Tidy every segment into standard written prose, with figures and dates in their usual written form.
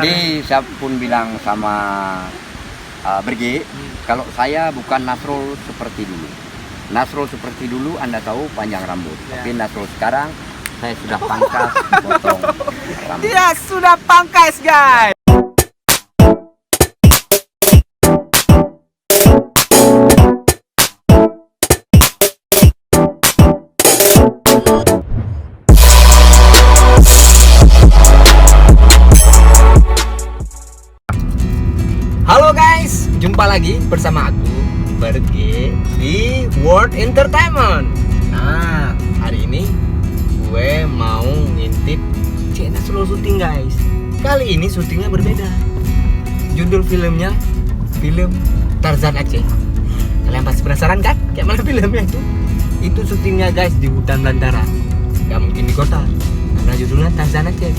Jadi saya pun bilang sama Berge, kalau saya bukan Nasrul seperti dulu. Nasrul seperti dulu Anda tahu panjang rambut, tapi Nasrul sekarang saya sudah pangkas potong rambut. Dia sudah pangkas, guys. Halo guys, jumpa lagi bersama aku Berge di World Entertainment. Nah, hari ini gue mau ngintip Cina slow syuting guys. Kali ini syutingnya berbeda. Judul filmnya film Tarzan Aceh. Kalian pasti penasaran kan? Kayak mana filmnya itu? Itu syutingnya guys di hutan belantara. Gak mungkin di kota, karena judulnya Tarzan Aceh.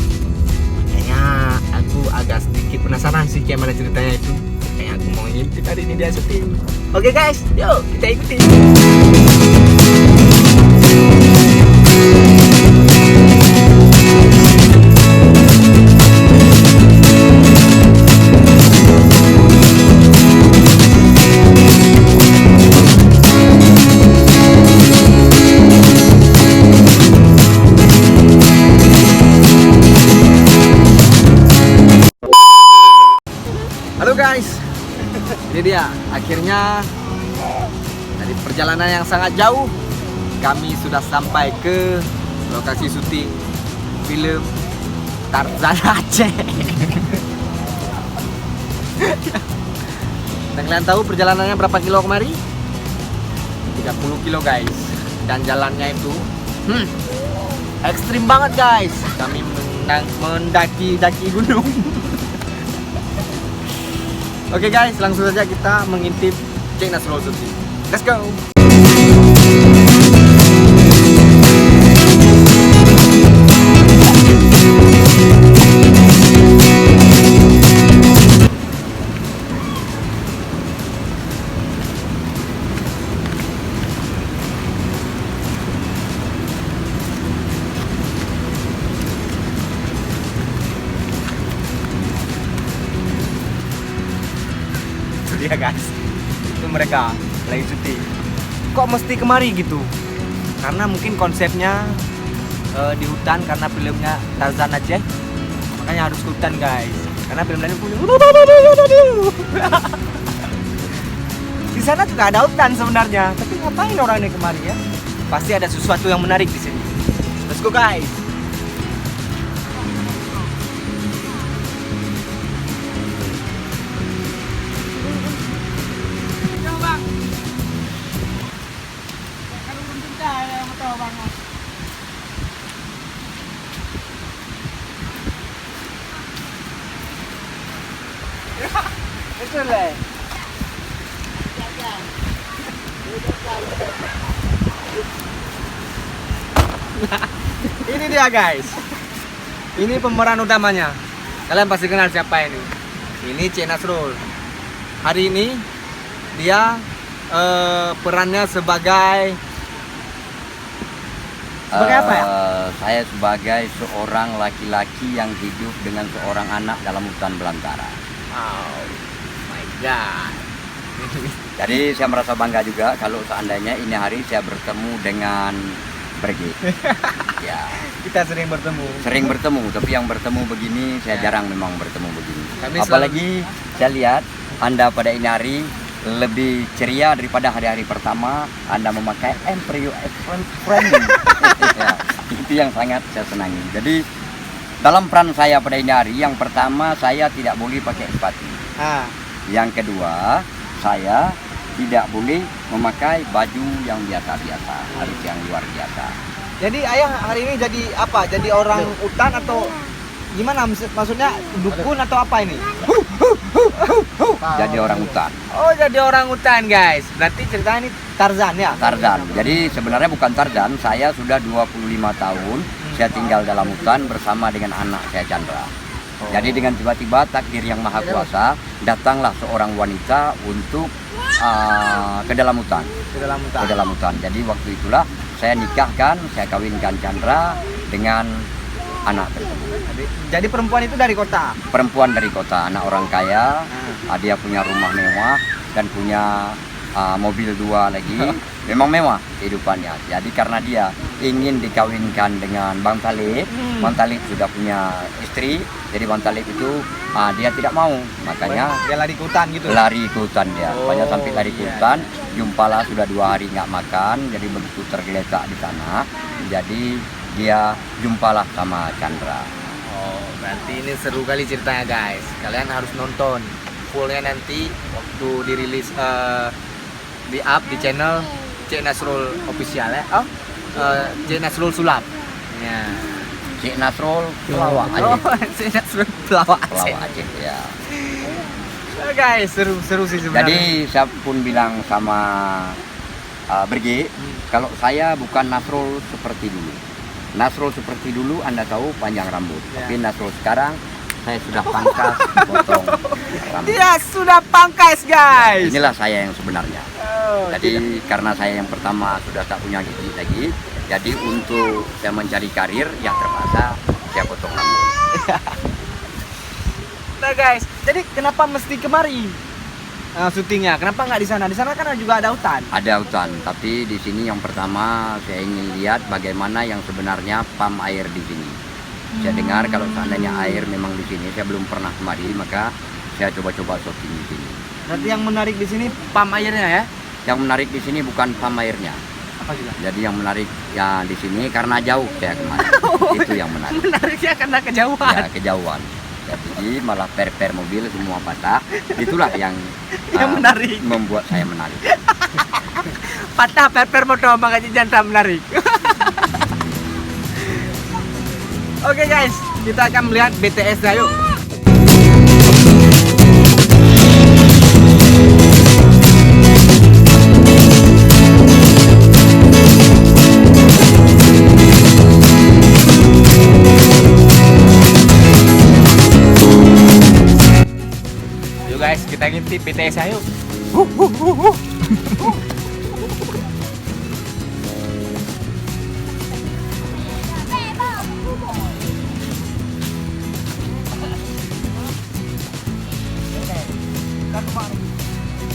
Kayaknya aku agak sedikit penasaran sih kayak mana ceritanya itu. Kayak aku mau ngintip hari ini dia syuting. Oke guys, yuk kita ikuti. Halo guys, ini dia akhirnya dari perjalanan yang sangat jauh kami sudah sampai ke lokasi syuting film Tarzan Aceh. Dan kalian tahu perjalanannya berapa kilo kemari? 30 kilo guys. Dan jalannya itu ekstrim banget guys. Kami mendaki gunung. Oke guys, langsung saja kita mengintip China Slow Shooting. Let's go! Ya guys, itu mereka lagi syuting. Kok mesti kemari gitu? Karena mungkin konsepnya di hutan, karena filmnya Tarzan Aceh, makanya harus ke hutan guys. Karena film lain punya di sana juga ada hutan sebenarnya, tapi ngapain orang ini kemari ya? Pasti ada sesuatu yang menarik di sini. Let's go guys. Betul lah. Ini dia guys. Ini pemeran utamanya. Kalian pasti kenal siapa ini. Ini Cina Nasrul. Hari ini dia perannya sebagai apa ya? Saya sebagai seorang laki-laki yang hidup dengan seorang anak dalam hutan belantara. Oh my god. Jadi saya merasa bangga juga kalau seandainya ini hari saya bertemu dengan Berge. Ya, Kita sering bertemu. sering bertemu, tapi yang bertemu begini saya jarang memang bertemu begini. Kami Apalagi saya lihat Anda pada ini hari lebih ceria daripada hari-hari pertama. Anda memakai Emperor Framing. Ya, itu yang sangat saya senangi. Jadi dalam peran saya pada ini hari, yang pertama saya tidak boleh pakai sepatu. Yang kedua, saya tidak boleh memakai baju yang biasa-biasa, harus yang luar biasa. Jadi ayah hari ini jadi apa? Jadi orang hutan atau gimana? Maksudnya dukun atau apa ini? Jadi orang hutan. Oh, jadi orang hutan guys. Berarti ceritanya ini Tarzan ya? Tarzan. Jadi sebenarnya bukan Tarzan, saya sudah 25 tahun saya tinggal dalam hutan bersama dengan anak saya Chandra. Jadi dengan tiba-tiba takdir yang maha kuasa, datanglah seorang wanita untuk ke dalam hutan. Ke dalam hutan. Jadi waktu itulah saya nikahkan, saya kawinkan Chandra dengan anak tersebut. Jadi perempuan itu dari kota. Perempuan dari kota, anak orang kaya, dia punya rumah mewah dan punya mobil 2 lagi. Memang mewah kehidupannya. Jadi karena dia ingin dikawinkan dengan Bang Talib, Bang Talib sudah punya istri, jadi Bang Talib itu dia tidak mau, makanya Dia lari ke hutan gitu. lari ke hutan dia. Oh, Banyak sampai lari ke iya. hutan, jumpalah sudah 2 hari nggak makan, jadi begitu tergeletak di sana, jadi dia jumpalah sama Chandra. Oh, berarti ini seru kali ceritanya guys. Kalian harus nonton fullnya nanti waktu dirilis di up di channel Cik Nasrul official ya. Oh, Cik Nasrul Sulap. Ya. Cik Nasrul pelawak Oh, aja, Cik Nasrul pelawak pelawak Aceh. aja ya. Oh, guys, seru sih sebenarnya. Jadi saya pun bilang sama Berge, kalau saya bukan Nasrul seperti dulu. Nasrul seperti dulu Anda tahu panjang rambut, Ya. tapi Nasrul sekarang saya sudah pangkas potong rambut. dia sudah pangkas guys. Inilah saya yang sebenarnya. Oh, Jadi karena saya yang pertama sudah tak punya gigi lagi, jadi untuk saya mencari karir yang terpaksa saya potong rambut. nah guys, jadi kenapa mesti kemari syutingnya? Kenapa nggak di sana? Di sana kan juga ada hutan. Ada hutan, tapi di sini yang pertama saya ingin lihat bagaimana yang sebenarnya pam air di sini. Saya dengar kalau seandainya air memang di sini, saya belum pernah kemari, maka saya coba-coba syuting di sini. Berarti yang menarik di sini pam airnya ya? Yang menarik di sini bukan pam airnya. Apa juga? Jadi yang menarik ya di sini karena jauh saya kemari. Itu yang menarik. Menariknya karena kejauhan. Ya kejauhan. Jadi malah per mobil semua patah. Itulah yang Menarik. membuat saya menarik. Patah per motor makanya jangan menarik. Oke guys, kita akan melihat BTS dah yuk. Yuk guys, kita ngintip BTS ayo.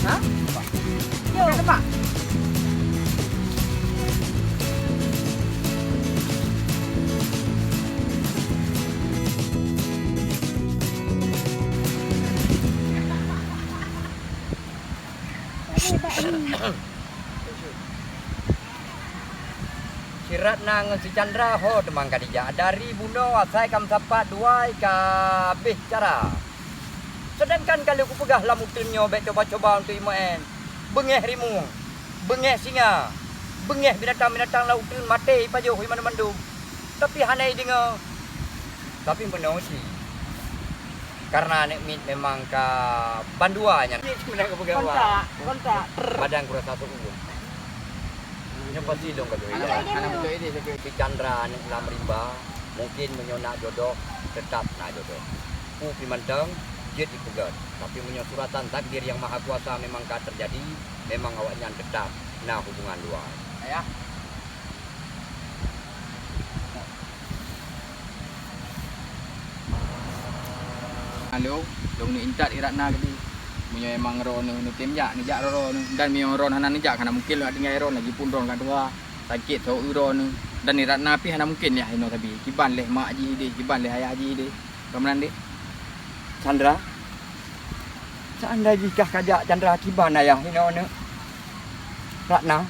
Hah? Yuk. Pak. Sirat nang si Chandra ho demang kadija dari buno asai kam sapat duai ka bih cara. Sedangkan kalau aku pegah lamutinnya baik coba-coba untuk imaen. Bengeh rimung, bengeh singa, bengeh binatang-binatang lautin mati pajo hui mandu. Tapi hanai dengar. Tapi benar sih. Karena nek mit memang ka banduanya. Ini sebenarnya ke pegawai. Kontak. Badan kurang satu umum. Ini pasti dong kalau Anak betul ini si Chandra nek lam rimba mungkin menyonak jodoh tetap nak jodoh. Ku pimanteng jet ipegat. Tapi menyo suratan takdir yang maha kuasa memang ka terjadi, memang awaknya tetap nah hubungan dua. ya. Halo, dong ni intat irat na kadi. Munyo emang ron nu tim jak ni jak ron dan mi ron hanan ni jak kana mungkin lah dengan ron lagi pun ron kadua. Sakit so ron dan irat na pi hana mungkin ya hino tabi. Kiban leh mak ji de, kiban leh ayah ji de. Kamanan de. Chandra, seandainya jika kajak Chandra kiban ayah ini ona. Ratna,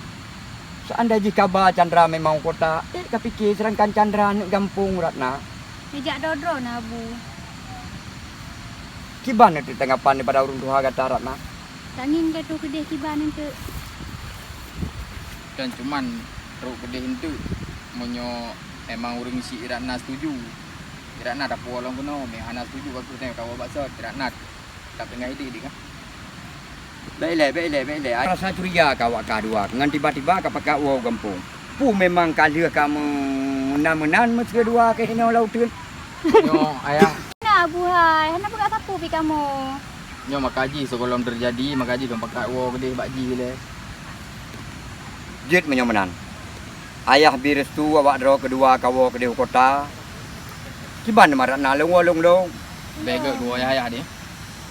seandainya jika ba Chandra memang kota, kepikir serangkan Chandra nek gampung Ratna. Sejak dodro na bu. Kiban itu tanggapan daripada urun tuha kata Ratna. Tangin ke tu kedai kibanan ke. Dan cuman teruk kedih itu munyo emang urang si irat na setuju. Irat na dak pulang kuno, me hana setuju aku tengok kawa bakso irat na. Tak tengah ide dik kan. Baiklah. Rasa curiga kawak kadua. Ngan tiba-tiba kapak wow gampung. Pu memang kalia kamu menan mes kedua ke hino lautin. Nyo ayah Nah bu hai, hendak buka sapu pi kamu. nyo makaji sebelum terjadi makaji dong pakai wo gede bakji le. Jet menyomenan. Ayah birestu awak dro kedua kawo ke kota. Kiban marat na long. Bega gua ayah dia.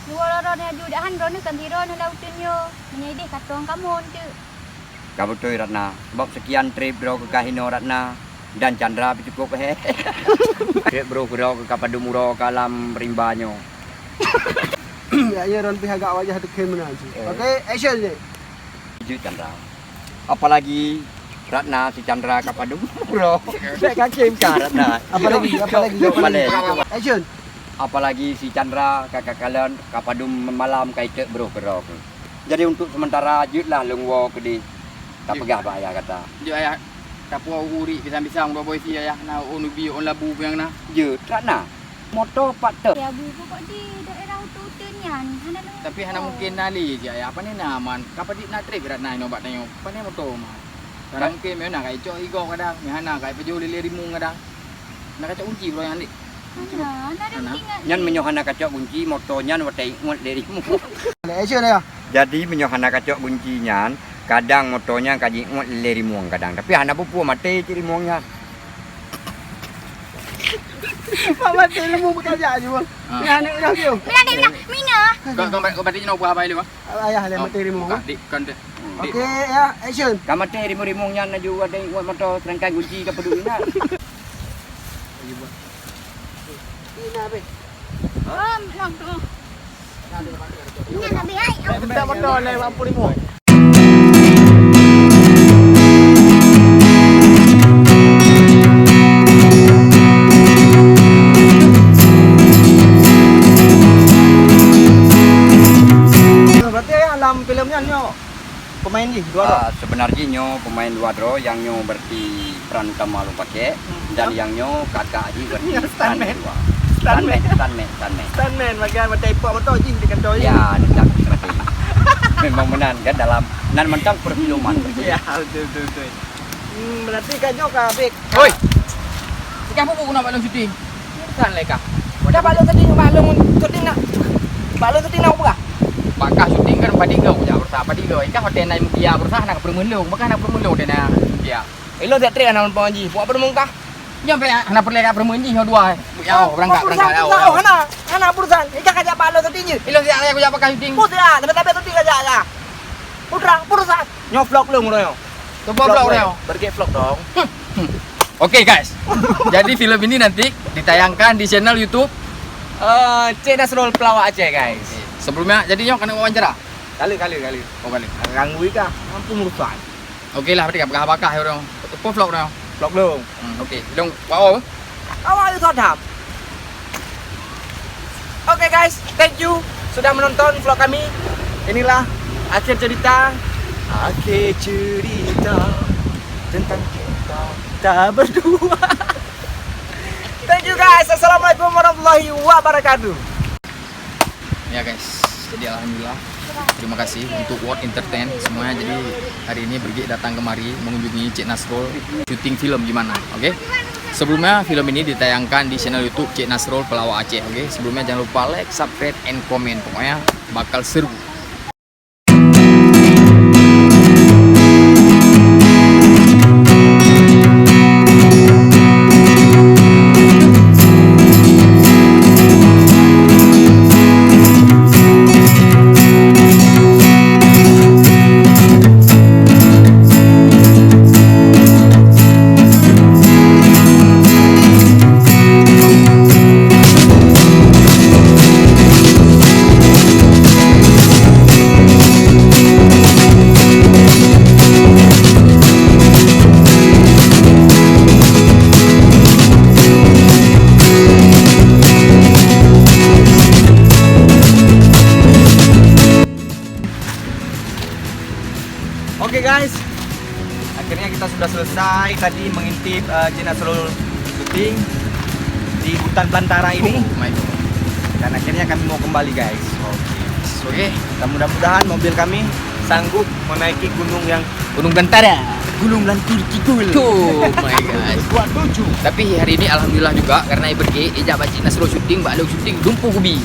Dua ron aju dahan ron kan tiron lautin yo. Menyedih katong kamu tu. Kabutoy Ratna. Sebab sekian trip bro ke Kahino Ratna dan Chandra cukup Trip bro ke Kapadum ro ke alam rimbanyo. Ya ron pihak wajah tu kamera aja. Okey, action je. Jujur Chandra. Apalagi Ratna si Chandra Kapadum ro. Baik kakim ka Ratna. Apalagi. Action. Apalagi si Chandra kakak kalian Kapadum malam kaitek bro kerok. Jadi untuk sementara jutlah lengwo ke di tak pegah pak ayah kata. Dia ayah kapua uri pisang-pisang dua boy si ayah na unubi on labu yang na. Jut Ratna. Motor patah. Ya bu kok di daerah Tutunyan. Tapi hana mungkin nali je ayah apa ni naman. Kapadik nak trip berat na inobat na yo. Apa ni motor mah. Kadang mungkin me nak kai cok igo kadang, me hana kai pejo lele rimung kadang. Nak kacau kunci bro yang ni. Nyan menyohana kacok kunci motornya watai ngot dirimu. Action ya. Jadi menyohana kacok kuncinya kadang motornya kaji ngot lerimuang kadang. Tapi hana pupu mati cirimuangnya. Mama telu mu bekerja aja bang. Ya nak dah kau. Mina. Kau batik nak buat apa ini bang? Ayah le mati rimu. Dik kan dek. Okey ya, action. Kamate rimu-rimuangnya na juga ada ngot motor serangkai kunci ke pedulina. Ina be. Nak tu. Ini nak biai. Kita motor le 45. Berarti dalam filmnya nyo pemain ni dua Sebenarnya nyo pemain dua draw yang nyo berarti peran utama lu pakai dan yang nyo kakak ji berarti Stuntman. Stuntman. bagian macam ipok motor jing di kantor Ya, tidak strategi. Memang menang kan dalam nan mentang perfilman. Ya, betul. Berarti kanyo ka Bik. Oi. Sekarang apa guna balon syuting? Kan leka. Dah balon tadi nak. Balon tadi nak apa? Bakah syuting kan padiga punya bersama padiga. Ikan hotel naik mukia bersama nak permelung, makan nak permelung hotel nak mukia. Elo tak trek anak pon ji. Buat apa mungkah? Jom pergi anak pergi kat permenji dua. Ya, berangkat. Hana perusahaan. Ikan kajak balon tadi je. Ilo siap aku jak bakah syuting. Pus ya, tapi tadi kajak lah. Perusahaan. Nyo vlog lu ngono yo. Tu vlog dia. Berge vlog dong. Oke guys. Jadi film ini nanti ditayangkan di channel YouTube. Cik Nasrul Pelawak Aceh guys. Sebelumnya jadi nyok kena wawancara. Kali. Oh kali. Ganggu ika. Mampu merusak. Oke lah, berarti bakah orang. Tu vlog dia. Vlog lu. Oke, dong. Wow. Awal itu hadap. Oke guys, thank you sudah menonton vlog kami. Inilah akhir cerita tentang kita berdua. Thank you guys. Assalamualaikum warahmatullahi wabarakatuh. Ya guys, jadi alhamdulillah terima kasih untuk World Entertain semuanya. Jadi hari ini Bergi datang kemari mengunjungi Cik Nasrul syuting film gimana, oke? Sebelumnya film ini ditayangkan di channel YouTube Cik Nasrul Pelawak Aceh, oke? Sebelumnya jangan lupa like, subscribe, and comment, pokoknya bakal seru. Oke guys, akhirnya kita sudah selesai tadi mengintip Cik Nasrul syuting di hutan belantara ini. Dan akhirnya kami mau kembali guys. Oke. Dan mudah-mudahan mobil kami sanggup menaiki gunung yang Gunung Belantara. Gunung Lantur Kidul. Oh my god. Buat tujuh. Tapi hari ini alhamdulillah juga karena Bergi ejak Cik Nasrul syuting, Mbak Lu syuting lumpuh hobi.